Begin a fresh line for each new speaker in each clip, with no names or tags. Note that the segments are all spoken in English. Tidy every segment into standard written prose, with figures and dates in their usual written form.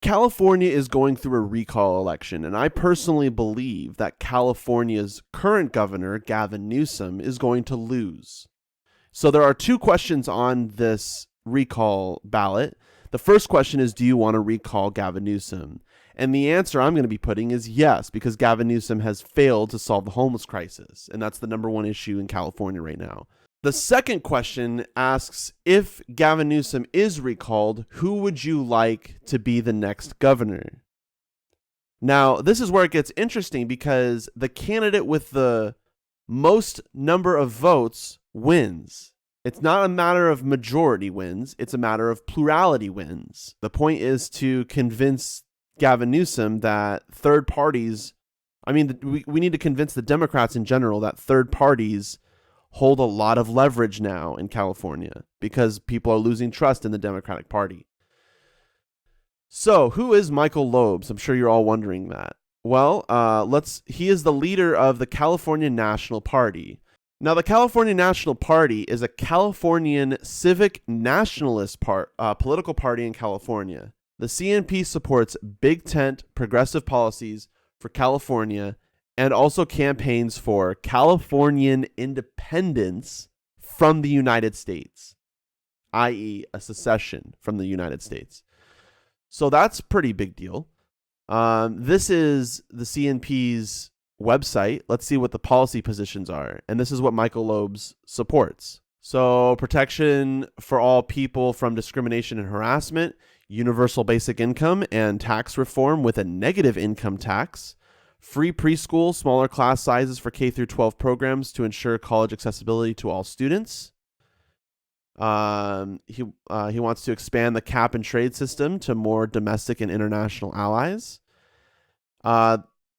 California is going through a recall election, and I personally believe that California's current governor, Gavin Newsom, is going to lose. So there are two questions on this recall ballot. The first question is, do you want to recall Gavin Newsom? And the answer I'm going to be putting is yes, because Gavin Newsom has failed to solve the homeless crisis, and that's the number one issue in California right now. The second question asks, if Gavin Newsom is recalled, who would you like to be the next governor? Now, this is where it gets interesting because the candidate with the most number of votes wins. It's not a matter of majority wins, it's a matter of plurality wins. The point is to convince Gavin Newsom that third parties, we need to convince the Democrats in general that third parties hold a lot of leverage now in California because people are losing trust in the Democratic Party. So, who is Michael Loebs? I'm sure you're all wondering that. Well, he is the leader of the California National Party. Now, the California National Party is a Californian civic nationalist political party in California. The CNP supports big tent progressive policies for California and also campaigns for Californian independence from the United States, i.e. a secession from the United States. So that's a pretty big deal. This is the CNP's website. Let's see what the policy positions are. And this is what Michael Loebs supports. So protection for all people from discrimination and harassment, universal basic income and tax reform with a negative income tax, free preschool, smaller class sizes for K through 12 programs to ensure college accessibility to all students. He wants to expand the cap and trade system to more domestic and international allies.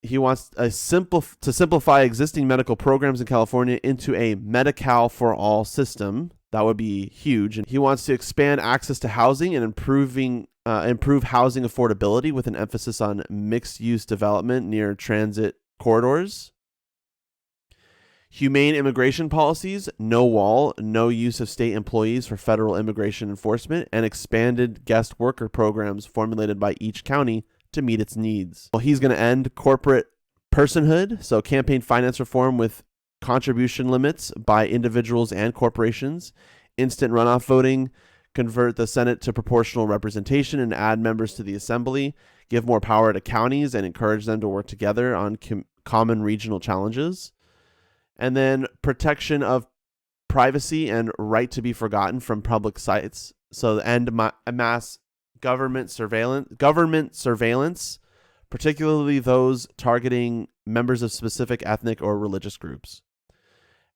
He wants to simplify existing medical programs in California into a Medi-Cal for all system. That would be huge. And he wants to expand access to housing and improve housing affordability with an emphasis on mixed-use development near transit corridors. Humane immigration policies, no wall, no use of state employees for federal immigration enforcement, and expanded guest worker programs formulated by each county to meet its needs. Well, he's going to end corporate personhood, so campaign finance reform with contribution limits by individuals and corporations, instant runoff voting, convert the Senate to proportional representation and add members to the Assembly, give more power to counties and encourage them to work together on common regional challenges, and then protection of privacy and right to be forgotten from public sites. So end mass government surveillance, particularly those targeting members of specific ethnic or religious groups.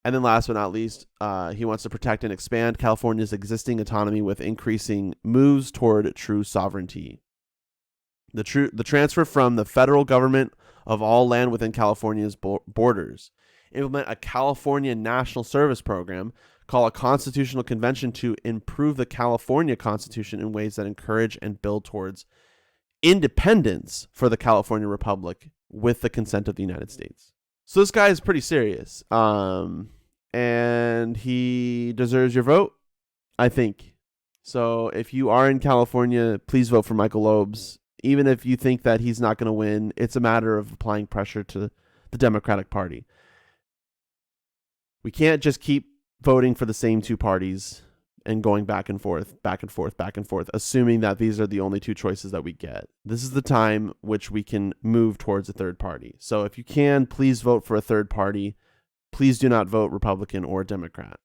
And then last but not least, he wants to protect and expand California's existing autonomy with increasing moves toward true sovereignty. The transfer from the federal government of all land within California's borders. Implement a California National Service Program. Call a constitutional convention to improve the California Constitution in ways that encourage and build towards independence for the California Republic with the consent of the United States. So this guy is pretty serious. And he deserves your vote, I think. So if you are in California, please vote for Michael Loebs. Even if you think that he's not going to win, it's a matter of applying pressure to the Democratic Party. We can't just keep voting for the same two parties and going back and forth, assuming that these are the only two choices that we get. This is the time which we can move towards a third party. So if you can, please vote for a third party. Please do not vote Republican or Democrat.